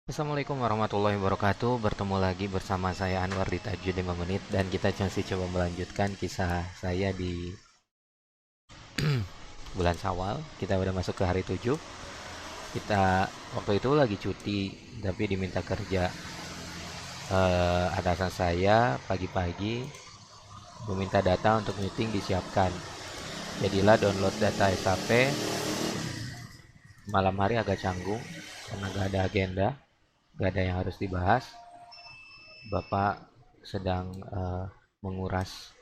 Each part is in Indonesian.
Assalamualaikum warahmatullahi wabarakatuh. Bertemu lagi bersama saya Anwar di Tajud 5 menit dan kita masih coba melanjutkan kisah saya di bulan Syawal. Kita udah masuk ke hari 7. Kita waktu itu lagi cuti tapi diminta kerja. Atasan saya pagi-pagi meminta data untuk meeting disiapkan. Jadilah download data SAP. Malam hari agak canggung karena gak ada agenda, gak ada yang harus dibahas. Bapak sedang menguras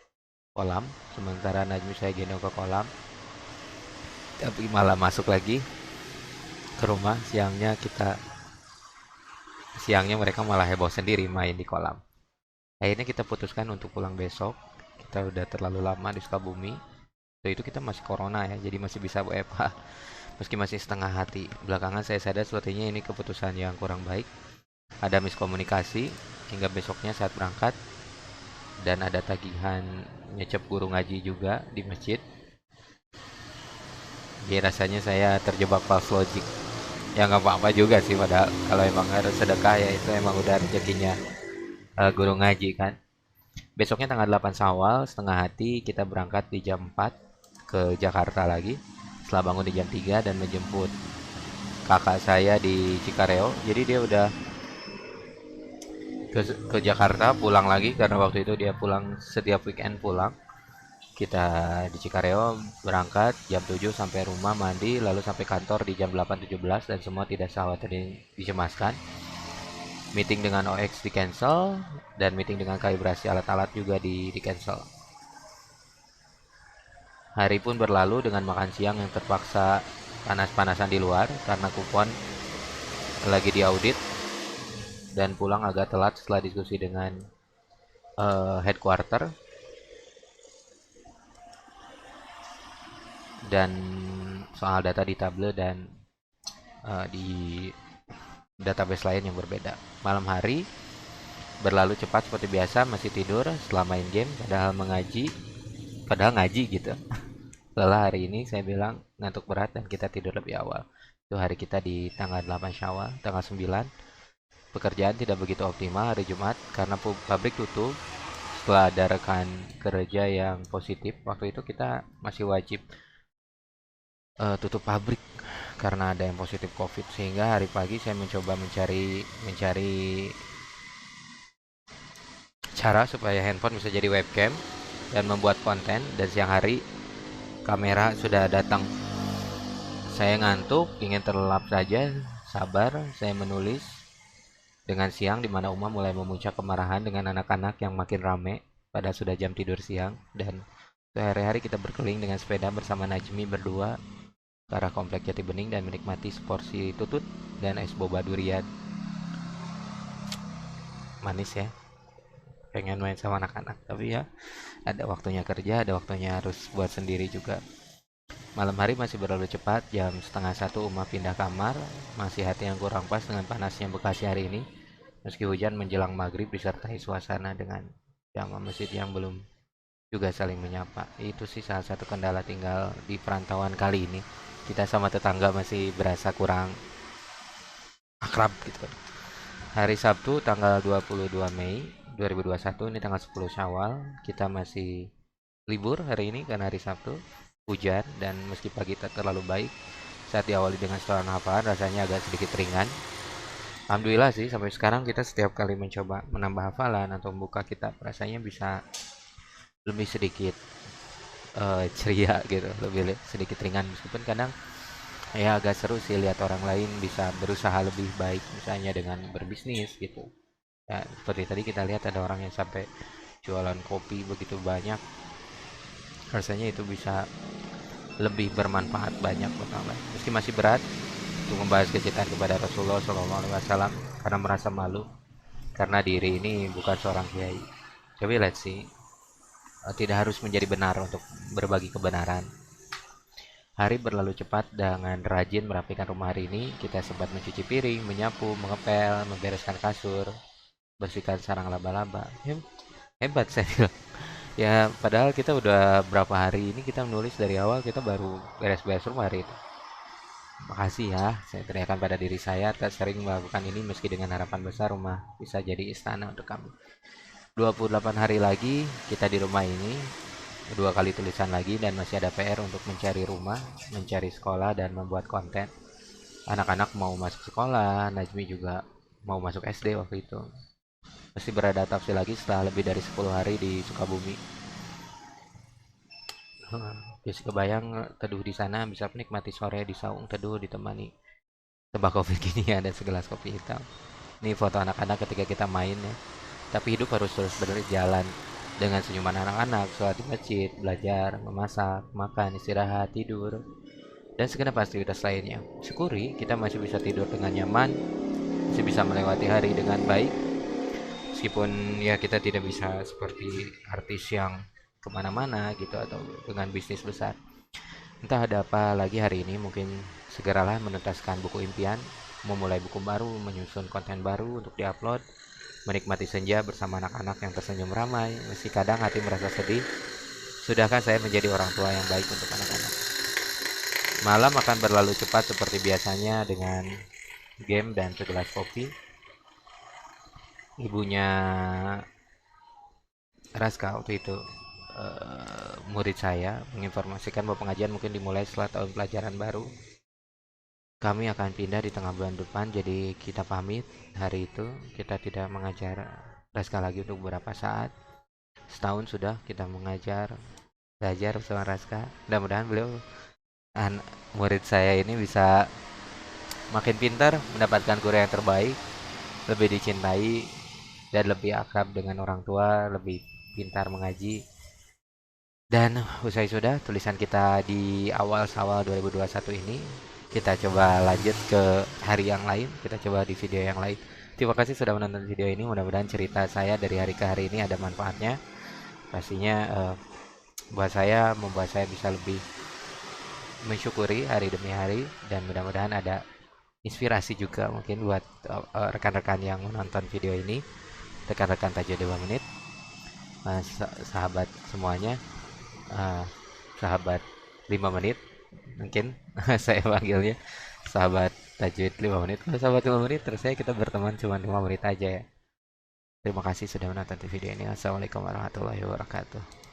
kolam, sementara Najmi saya gendong ke kolam. Tapi malah masuk lagi ke rumah. Siangnya mereka malah heboh sendiri main di kolam. Akhirnya kita putuskan untuk pulang besok. Kita udah terlalu lama di Sukabumi. Waktu itu kita masih corona ya, jadi masih bisa WFH. Meski masih setengah hati. Belakangan saya sadar sepertinya ini keputusan yang kurang baik. Ada miskomunikasi hingga besoknya saat berangkat, dan ada tagihan nyecep guru ngaji juga di masjid. Jadi rasanya saya terjebak false logic. Ya nggak apa-apa juga sih, padahal kalau emang harus sedekah ya itu emang udah rezekinya guru ngaji kan. Besoknya tanggal 8 Syawal, setengah hati kita berangkat di jam 4 ke Jakarta lagi. Setelah bangun di jam 3 dan menjemput kakak saya di Cikareo. Jadi dia udah ke, ke Jakarta pulang lagi karena waktu itu dia pulang setiap weekend pulang. Kita di Cikareo berangkat jam 7 sampai rumah mandi lalu sampai kantor di jam 8.17 dan semua tidak khawatir dicemaskan. Meeting dengan OX di cancel dan meeting dengan kalibrasi alat-alat juga di cancel. Hari pun berlalu dengan makan siang yang terpaksa panas-panasan di luar karena kupon lagi diaudit, dan pulang agak telat setelah diskusi dengan headquarter dan soal data di Tableau dan di database lain yang berbeda. Malam hari berlalu cepat seperti biasa, masih tidur setelah main game, padahal ngaji gitu. Lelah hari ini, saya bilang ngantuk berat dan kita tidur lebih awal. Itu hari kita di tanggal 8 Syawal, tanggal 9. Pekerjaan tidak begitu optimal hari Jumat karena pabrik tutup. Setelah ada rekan kerja yang positif, waktu itu kita masih wajib tutup pabrik karena ada yang positif COVID, sehingga hari pagi saya mencoba mencari cara supaya handphone bisa jadi webcam dan membuat konten, dan siang hari kamera sudah datang. Saya ngantuk, ingin terlelap saja, sabar, saya menulis dengan siang di mana Uma mulai memuncak kemarahan dengan anak-anak yang makin rame pada sudah jam tidur siang, dan sehari-hari kita berkeliling dengan sepeda bersama Najmi berdua ke arah komplek Jati Bening dan menikmati seporsi tutut dan es boba durian. Manis ya, pengen main sama anak-anak, tapi ya ada waktunya kerja, ada waktunya harus buat sendiri juga. Malam hari masih berlalu cepat, jam setengah satu Uma pindah kamar, masih hati yang kurang pas dengan panasnya Bekasi hari ini. Meski hujan menjelang maghrib disertai suasana dengan jamaah masjid yang belum juga saling menyapa. Itu sih salah satu kendala tinggal di perantauan kali ini. Kita sama tetangga masih berasa kurang akrab gitu. Hari Sabtu tanggal 22 Mei 2021, ini tanggal 10 Syawal. Kita masih libur hari ini karena hari Sabtu. Hujan dan meski pagi tak terlalu baik, saat diawali dengan setoran hafalan rasanya agak sedikit ringan. Alhamdulillah sih, sampai sekarang kita setiap kali mencoba menambah hafalan atau membuka kitab rasanya bisa lebih sedikit ceria gitu, lebih sedikit ringan, meskipun kadang ya agak seru sih lihat orang lain bisa berusaha lebih baik, misalnya dengan berbisnis gitu. Ya, seperti tadi kita lihat ada orang yang sampai jualan kopi begitu banyak, rasanya itu bisa lebih bermanfaat banyak buat orang lain. Meski masih berat untuk membahas kecintaan kepada Rasulullah SAW karena merasa malu karena diri ini bukan seorang kiai. Tapi let's see, tidak harus menjadi benar untuk berbagi kebenaran. Hari berlalu cepat dengan rajin merapikan rumah. Hari ini kita sempat mencuci piring, menyapu, mengepel, membereskan kasur, bersihkan sarang laba-laba. Hebat saya bilang. Ya padahal kita udah berapa hari ini kita menulis dari awal, kita baru beres-beres rumah hari itu. Makasih ya, saya teriakan pada diri saya tak sering melakukan ini meski dengan harapan besar rumah bisa jadi istana untuk kami. 28 hari lagi kita di rumah ini, dua kali tulisan lagi dan masih ada PR untuk mencari rumah, mencari sekolah dan membuat konten. Anak-anak mau masuk sekolah, Najmi juga mau masuk SD waktu itu. Mesti beradaptasi lagi setelah lebih dari 10 hari di Sukabumi. Bisa kebayang teduh di sana bisa menikmati sore di saung teduh ditemani tembakau kekinian dan segelas kopi hitam. Ini foto anak-anak ketika kita main ya. Tapi hidup harus terus berjalan dengan senyuman anak-anak, sholat di masjid, belajar, memasak, makan, istirahat, tidur, dan segenap aktivitas lainnya. Syukuri kita masih bisa tidur dengan nyaman, masih bisa melewati hari dengan baik, meskipun ya kita tidak bisa seperti artis yang kemana-mana gitu atau dengan bisnis besar. Entah ada apa lagi hari ini, mungkin segeralah menuntaskan buku impian, memulai buku baru, menyusun konten baru untuk diupload, menikmati senja bersama anak-anak yang tersenyum ramai, meski kadang hati merasa sedih. Sudahkah saya menjadi orang tua yang baik untuk anak-anak? Malam akan berlalu cepat seperti biasanya dengan game dan segelas kopi. Ibunya Raska waktu itu murid saya menginformasikan bahwa pengajian mungkin dimulai setelah tahun pelajaran baru. Kami akan pindah di tengah bulan depan, jadi kita pamit hari itu. Kita tidak mengajar Raska lagi untuk beberapa saat. Setahun sudah kita mengajar, belajar bersama Raska. Mudah-mudahan beliau murid saya ini bisa makin pintar, mendapatkan guru yang terbaik, lebih dicintai, dan lebih akrab dengan orang tua, lebih pintar mengaji. Dan usai sudah tulisan kita di awal Syawal 2021 ini, kita coba lanjut ke hari yang lain, kita coba di video yang lain. Terima kasih sudah menonton video ini, mudah-mudahan cerita saya dari hari ke hari ini ada manfaatnya. Pastinya buat saya, membuat saya bisa lebih mensyukuri hari demi hari, dan mudah-mudahan ada inspirasi juga mungkin buat rekan-rekan yang menonton video ini, rekan-rekan Tajud 2 menit, sahabat semuanya, uh, sahabat 5 menit mungkin saya panggilnya sahabat Tajwid 5 menit. Kalau sahabat 5 menit terus saya kita berteman cuma 5 menit aja ya. Terima kasih sudah menonton video ini. Assalamualaikum warahmatullahi wabarakatuh.